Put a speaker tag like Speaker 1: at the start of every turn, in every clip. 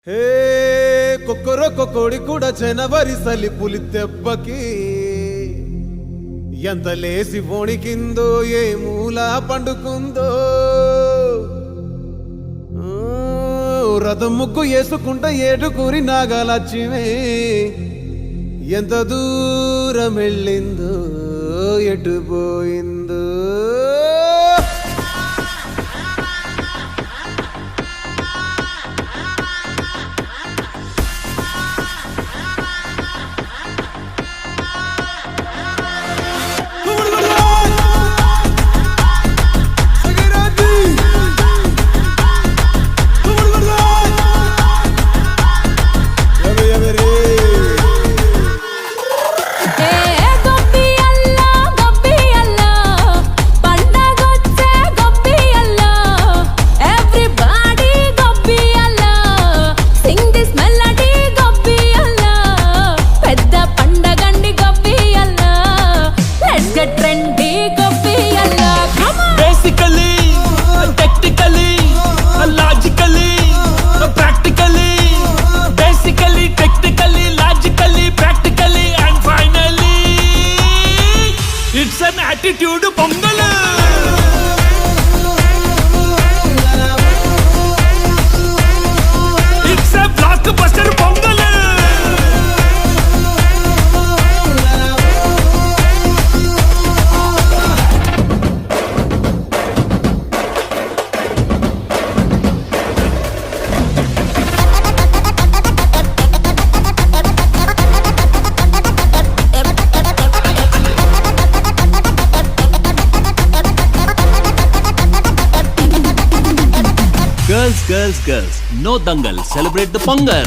Speaker 1: హే కొక్కరొక్క కోడి కూడా జనవరి సలి పులి దెబ్బకి ఎంత లేసి వణికిందో ఏ మూల పండుకుందో రథం ముగ్గు వేసుకుంట ఏడుకూరి నాగలక్ష్మి ఎంత దూరం వెళ్ళిందో ఎటు పోయిందో
Speaker 2: attitude pongal it's a blockbuster pongal Girls, no dangal, celebrate the Pongal.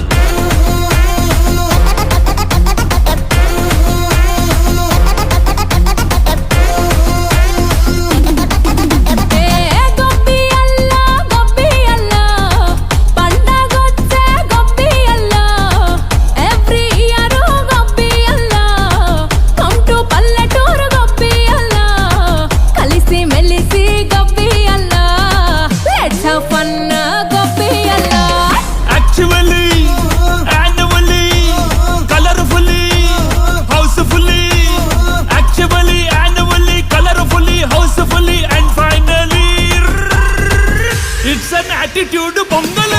Speaker 2: Attitude pongal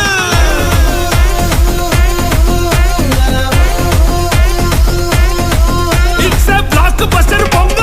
Speaker 2: it's a blockbuster pongal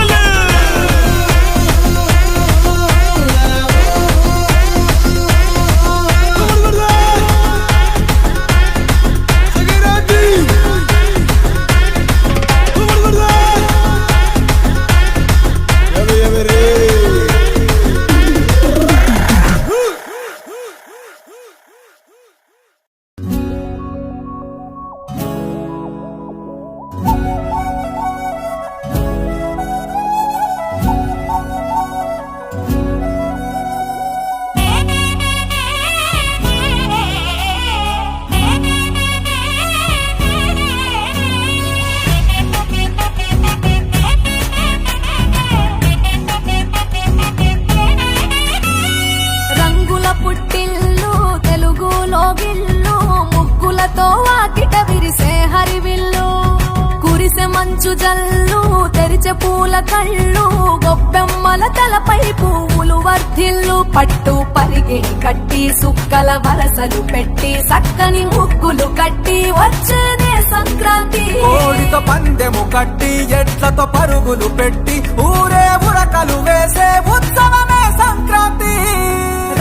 Speaker 3: మంచు జల్లు తెరిచే పూల కళ్ళు గొప్పెమ్మల తలపై పువ్వులు వర్ధిల్లు పట్టు పరిగెడి కట్టి సుక్కల వరసలు పెట్టి సక్కని ముగ్గులు కట్టి వచ్చేదే సంక్రాంతి
Speaker 4: కోడితో పందెము కట్టి ఎట్లతో పరుగులు పెట్టి ఊరే ఉరకలు వేసే ఉత్సవమే సంక్రాంతి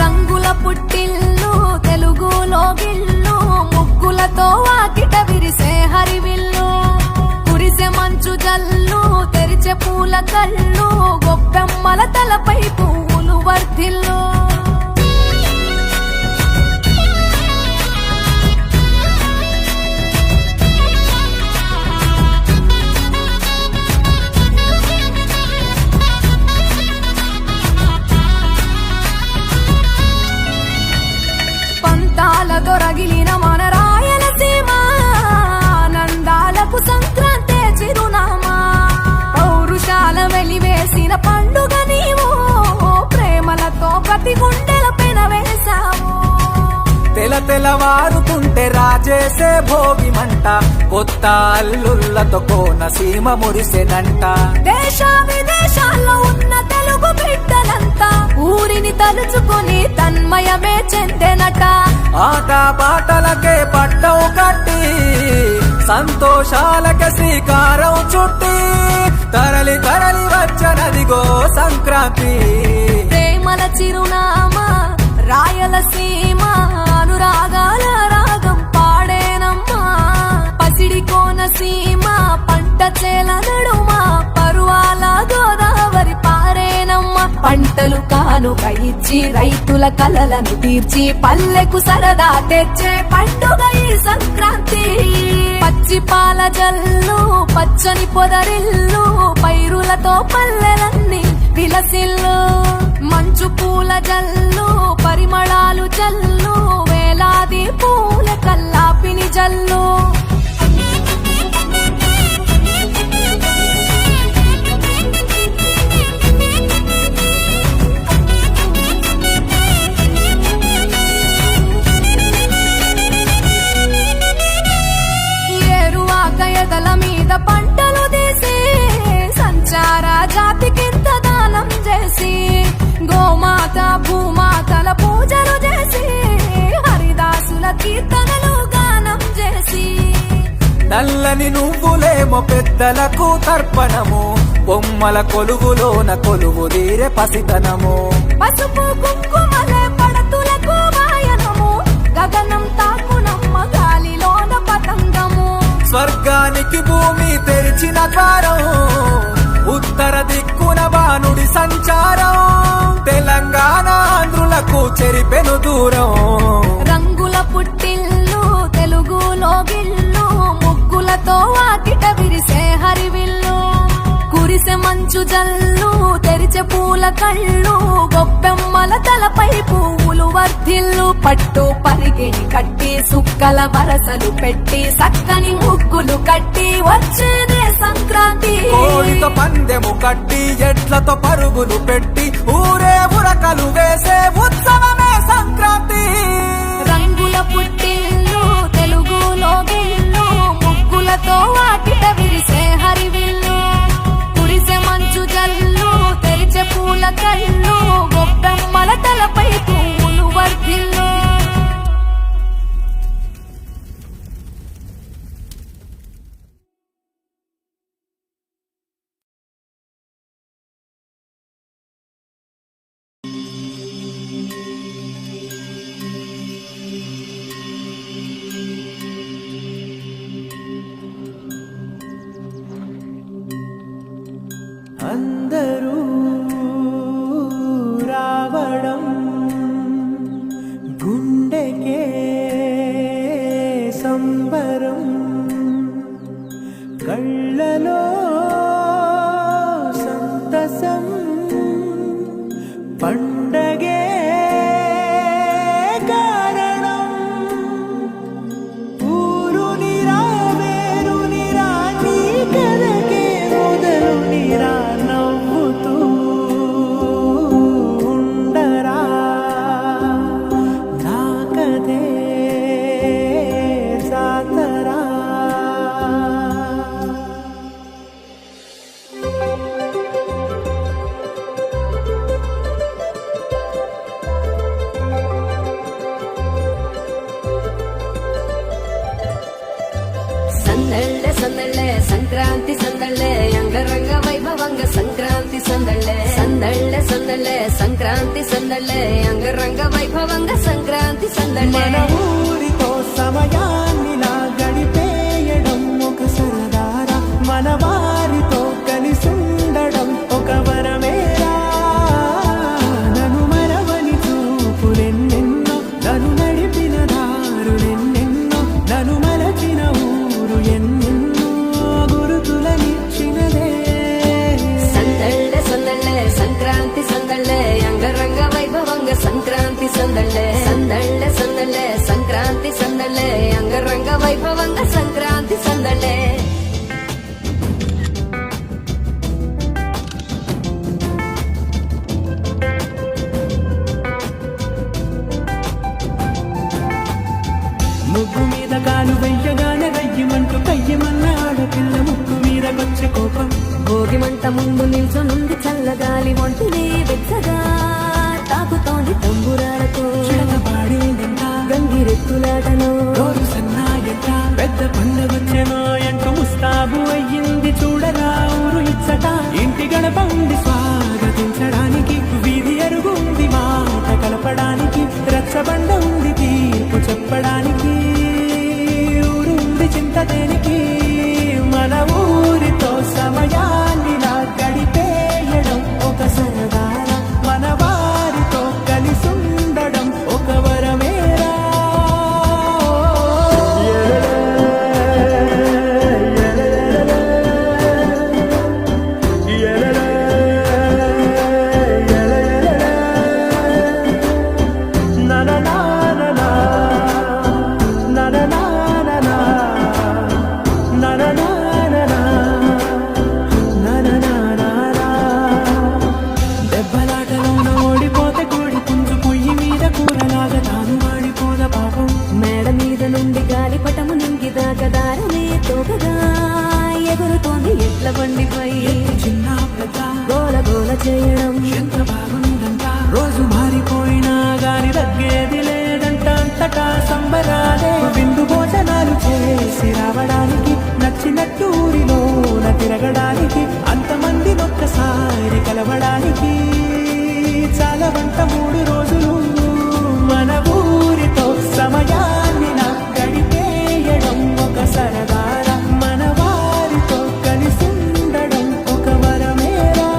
Speaker 3: రంగుల పుట్టిల్లు తెలుగులో గిల్లు ముగ్గులతో వాకిట విరిసే హరివిల్లు మంచు జల్లు తెరిచే పూల కళ్ళు గొప్పెమ్మల తలపై పువ్వులు వర్ధిల్లు పంతాల దొరగిలిన మన రాయలసీమ ఆనందాలకు సంక్రాంతి చిరునామా పౌరుషాల వెలివేసిన పండుగ నీవు ప్రేమలతో ప్రతి గుండెల పెన వేశావు
Speaker 4: తెలవారుతుంటే రాజే వేసే భోగి మంట కొత్త అల్లుళ్ళతో కోనసీమ మురిసెనంట.
Speaker 3: దేశ విదేశాల్లో ఉన్న తెలుగు బిడ్డలంతా ఊరిని తలుచుకుని తన్మయమే చెందెనట.
Speaker 4: ఆట పాటలకే పట్టం కట్టి సంతోషాలకే శ్రీకారం చుట్టి తరలి తరలి వచ్చనదిగో సంక్రాంతి.
Speaker 3: ప్రేమల చిరునామా రాయలసీమ అనురాగాల రాగం పాడేనమ్మా. పసిడి కోనసీమ పంట చేల నడుమ పరువాల గోదావరి పారేనమ్మా. పంటలు కానుక ఇచ్చి రైతుల కలలను తీర్చి పల్లెకు సరదా తెచ్చే పండుగ ఈ సంక్రాంతి. పచ్చి పాల జల్లు పచ్చని పొదరిల్లు పైరులతో పల్లెలన్నీ విలసిల్లు. మంచు పూల జల్లు పరిమళాలు జల్లు వేలాది పూల కల్లాపిని జల్లు. ఎదల మీద పంటలు తీసి సంచార జాతికింత దానం చేసి గోమాత భూమాతల పూజలు చేసి హరిదాసుల కీర్తనలు గానం చేసి
Speaker 4: నల్లని నువ్వులేమో పెద్దలకు తర్పణము బొమ్మల కొలువులోన కొలువు తీరే పసితనము.
Speaker 3: పసుపు కుంకుమలే పడతులకు వాయనము గగనం తాకునమ్మ గాలిలోన పతంగము.
Speaker 4: స్వర్గానికి భూమి తెరిచిన ద్వారం ఉత్తర దిక్కున బాణుడి సంచారం తెలంగాణ ఆంధ్రులకు చెరిపెను దూరం.
Speaker 3: రంగుల పుట్టిల్లు తెలుగులో గిల్లు ముగ్గులతో వాకిట విరిసే హరివిల్లు. కురిసె మంచు జల్లు తెరిచే పూల కళ్ళు గొప్పెమ్మల తలపై పువ్వులు వర్ధిల్లు. పట్టు పరిగిణి కట్టి సుక్కల వరసలు పెట్టి సక్కని ముగ్గులు కట్టి వచ్చేదే సంక్రాంతి.
Speaker 4: కోడితో పందెము కట్టి ఎడ్లతో పరుగులు పెట్టి ఊరే ఉరకలు వేసే ఉత్సవమే సంక్రాంతి.
Speaker 3: రంగుల పుట్టిల్లు తెలుగులో గిల్లు ముగ్గులతో వాకిట విరిసే హరివిల్లు. కురిసె మంచు జల్లు తెరిచే పూల కళ్ళు గొప్పెమ్మల తలపై పువ్వులు వర్ధిల్లు.
Speaker 5: అందరూ రావడం గుండెకే సంబరం కళ్ళలో సంతసం పండగే కారణం. ఊరు నిరా వేరు నిరా నీ కలకే మొదలు నిరా నవ్వుతూ ఉండరా నాకదే సాతరా.
Speaker 6: సందళ్ళే సందళ్ళే సంక్రాంతి సందళ్ళే అంగరంగ వైభవంగ సంక్రాంతి సందళ్ళే. సందళ్ళే సందళ్ళే సంక్రాంతి సందళ్ళే అంగరంగ వైభవంగ సంక్రాంతి సందళ్ళే.
Speaker 5: మన ఊరితో సమయాన్నిలా గడిపేయడం ఒక సరదారా మన వారితో కలిసుండడం ఒక వరమేరా. నన్ను మరవని చూపులెన్నెన్నో నన్ను నడిపిన దారులెన్నెన్నో నన్ను మలచిన ఊరు ఎన్నెన్నో గురుతులనిచ్చినదే.
Speaker 6: సందళ్ళే సందళ్ళే సంక్రాంతి సందళ్ళే అంగరంగ వైభవంగ సంక్రాంతి సందళ్ళే. సందళ్ళే సందళ్ళే సంక్రాంతి సందళ్ళే అంగరంగ వైభవంగ సంక్రాంతి సందళ్ళే.
Speaker 5: ముగ్గు మీద కాలు
Speaker 6: ఇంత ముందు నిల్చొనుంది చల్లగాలి ఒంటినే వెచ్చగా తాకుతోంది తంబురాలతో
Speaker 5: చిడకపాడిందంట
Speaker 6: గంగిరెత్తులాటలో
Speaker 5: రోజు సన్నాయంట పెద్ద పండగొచ్చెనో ఎంటూ ముస్తాబు అయ్యింది చూడరా ఊరు ఇచ్చట ఇంటి గడప ఉంది స్వాగతించడానికి వీధి అరుగుంది మాట కలపడానికి రచ్చబండ ఉంది తీర్పు చెప్పడానికి ఊరుంది చింత దేనికి మన ఊరితో సమయాన్ని నా గడిపేయడం ఒక సరదారా మన వారితో కలిసుండడం ఒక వరమేరా దెబ్బలాటలోన ఓడిపోతే కోడి పుంజు పొయ్యి మీద కూరలాగా తాను వాడిపోద పాపం
Speaker 6: మేడ మీద నుండి గాలిపటము నింగిదాకా దారమే తోకగా ఎగురుతోంది ఎట్ల బండిపై
Speaker 5: చిన్న పెద్ద
Speaker 6: గోల గోల చేయడం
Speaker 5: ఎంత బాగుందంట రోజు మారిపోయినా గాని తగ్గేది లేదంట అంతటా సంబరాలే విందు భోజనాలు చేసి రావడానికి నచ్చినట్టు ఊరిలోన తిరగడానికి అంతమంది ఒక్కసారి కలవడానికి చాలా వంట 3 రోజులు మన ఊరితో సమయాన్ని నా గడిపేయడం ఒక సరదారా మన వారితో కలిసుండడం ఒక వరమేరా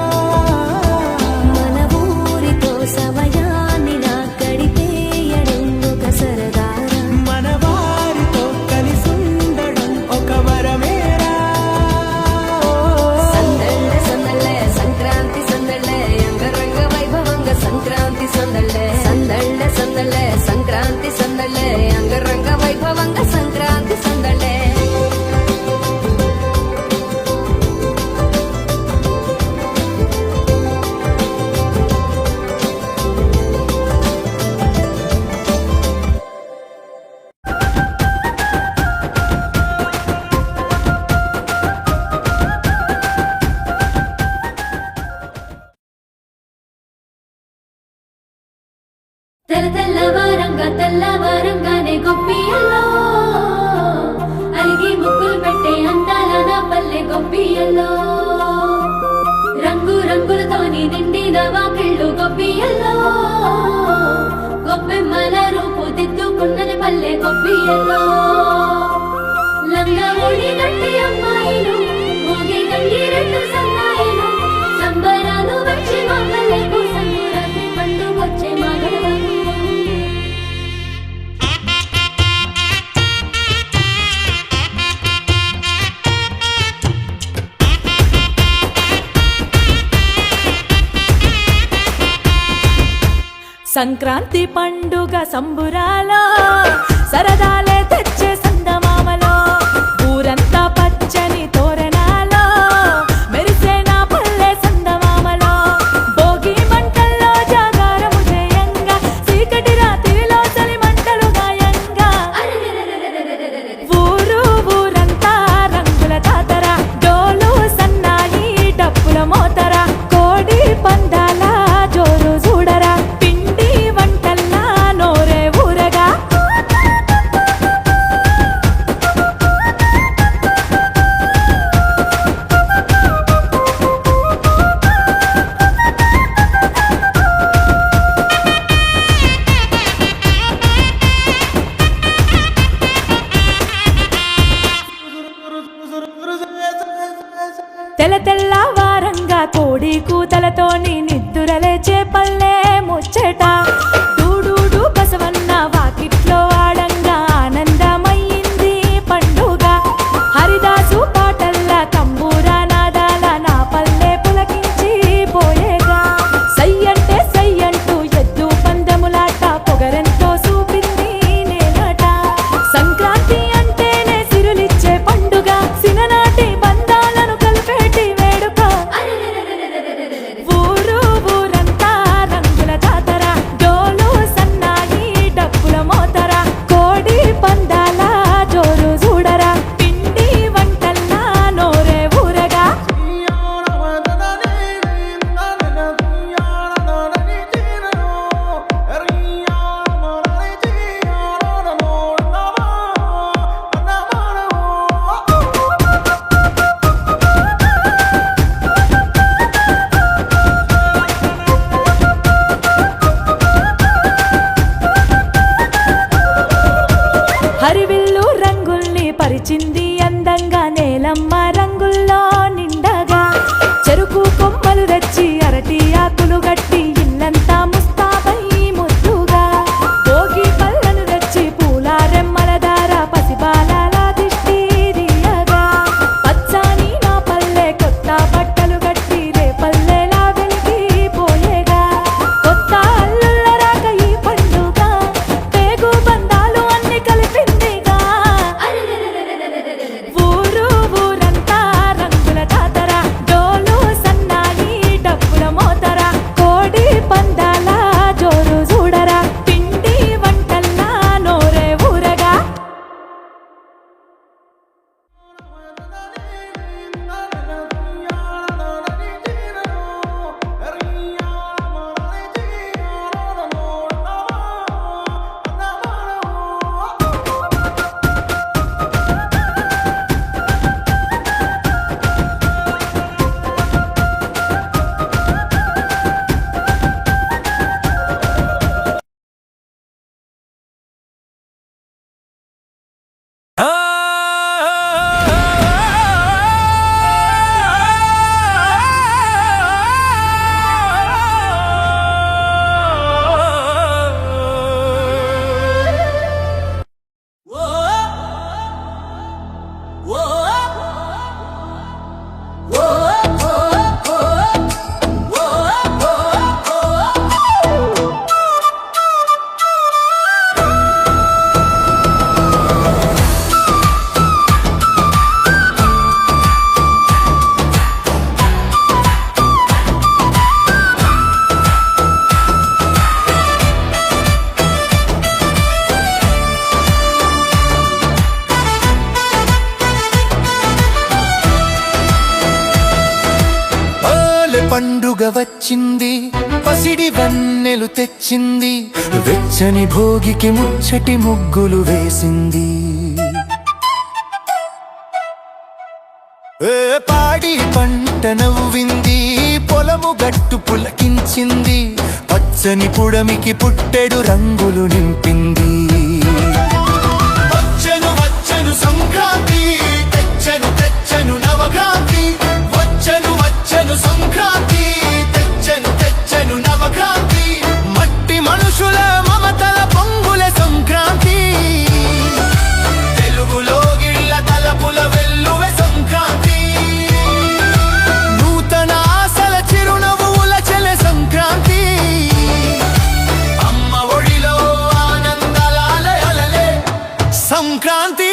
Speaker 6: మన ఊరితో సమయాన్ని నా గడిపేయడం ఒక సరదారా
Speaker 5: మన వారితో కలిసుండడం ఒక వరమేరా
Speaker 6: సందళ్ళ సందళ్ళ సంక్రాంతి సందళ్ళ అంగరంగ వైభవంగ సంక్రాంతి సందళ్ళ సందళ్ళ సందళ్ళ సంక్రాంతి సందళ్ళ అంగరంగ వైభవంగ సంక్రాంతి సందళ్ళ తెల్లవారంగానే గొప్పియల్లో అలిగి ముగ్గులు పెట్టే అందాల నా పల్లె గొప్పియల్లో రంగు రంగులతోని నిండిన వాకిళ్ళు గొప్పియల్లో గొప్పెమ్మల రూపు దిద్దుకున్నది పల్లె గొప్పియల్లో లంగా ఓడి నట్టి అమ్మాయిలు మోగి గంగి రెండు సన్నాయిలు సంబరాలు వచ్చే మా పల్లెకు సంక్రాంతి పండుగొచ్చే మా గడవకు
Speaker 7: సంక్రాంతి పండుగ సంబురాలో సరదాలే తెచ్చే సందమామలో ఊరంతా పచ్చని తోరణాలో మెరిసే నా పల్లె సందమామలో భోగి మంటల్లో జాగారము చేయంగా చీకటి రాత్రిలో చలి మంటలు గాయంగా ఊరంతా రంగుల జాతర డోలు సన్నాయి డప్పుల మోతర కోడి పందాల జోరు చూడరా పిండి వంటల్లా నోరే ఊరగా నడిచింది అందంగా నేలమ్మ రంగుల్లో నిండగా చెరుకు కొమ్మలు తెచ్చి అరటి ఆకులు గట్టి ఇల్లంతా ముస్తాబై ముద్దుగా భోగి పళ్ళను తెచ్చి పూల రెమ్మల దార పసిబాల దిష్టి తీయగా పచ్చాని నా పల్లె కొత్త బట్టలు గట్టి రే పల్లెలా వెలిగి పోయేగా కొత్త అల్లుళ్ళ రాక ఈ పండుగ పేగు బంధాలు అన్ని కలిపిందిగా ఊరు ఊరంతా రంగుల జాతర డోలు సన్నాయి డప్పుల మోతర కోడి పందాల జోరు చూడరా పిండి వంటల్లా నోరే ఊరగా
Speaker 8: పండుగ వచ్చింది పసిడి వన్నెలు తెచ్చింది వెచ్చని భోగికి ముచ్చటి ముగ్గులు వేసింది పాడి పంట నవ్వింది పొలము గట్టు పులకించింది పచ్చని పుడమికి పుట్టెడు రంగులు నింపింది వచ్చను వచ్చను సంక్రాంతి తెచ్చను తెచ్చను నవక్రాంతి వచ్చను వచ్చను సంక్రాంతి తెచ్చను తెచ్చను నవక్రాంతి మట్టి మనుషుల మమతల పొంగుల సంక్రాంతి తెలుగులో గిళ్ళ తలపుల వెల్లువె సంక్రాంతి నూతన ఆశల చిరునవ్వుల చెలె సంక్రాంతి అమ్మ ఒడిలో ఆనందాల అలలే సంక్రాంతి